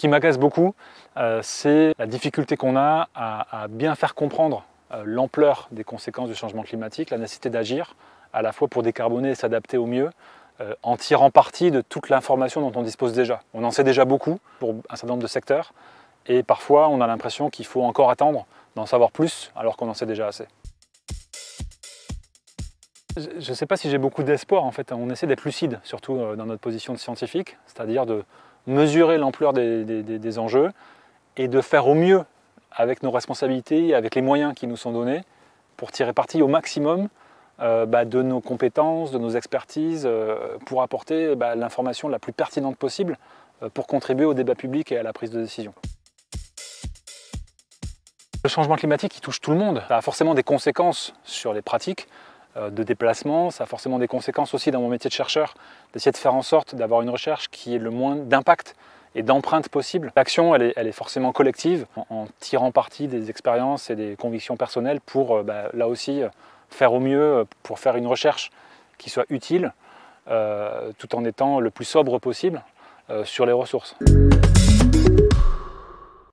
qui m'agace beaucoup, c'est la difficulté qu'on a à bien faire comprendre l'ampleur des conséquences du changement climatique, la nécessité d'agir à la fois pour décarboner et s'adapter au mieux, en tirant parti de toute l'information dont on dispose déjà. On en sait déjà beaucoup pour un certain nombre de secteurs, et parfois on a l'impression qu'il faut encore attendre d'en savoir plus alors qu'on en sait déjà assez. Je ne sais pas si j'ai beaucoup d'espoir, en fait. On essaie d'être lucide, surtout dans notre position de scientifique, c'est-à-dire de mesurer l'ampleur des enjeux et de faire au mieux avec nos responsabilités, avec les moyens qui nous sont donnés, pour tirer parti au maximum de nos compétences, de nos expertises, pour apporter l'information la plus pertinente possible pour contribuer au débat public et à la prise de décision. Le changement climatique, il touche tout le monde. Ça a forcément des conséquences sur les pratiques de déplacement, ça a forcément des conséquences aussi dans mon métier de chercheur, d'essayer de faire en sorte d'avoir une recherche qui ait le moins d'impact et d'empreinte possible. L'action, elle est forcément collective, en tirant parti des expériences et des convictions personnelles pour, là aussi, faire au mieux, pour faire une recherche qui soit utile, tout en étant le plus sobre possible sur les ressources.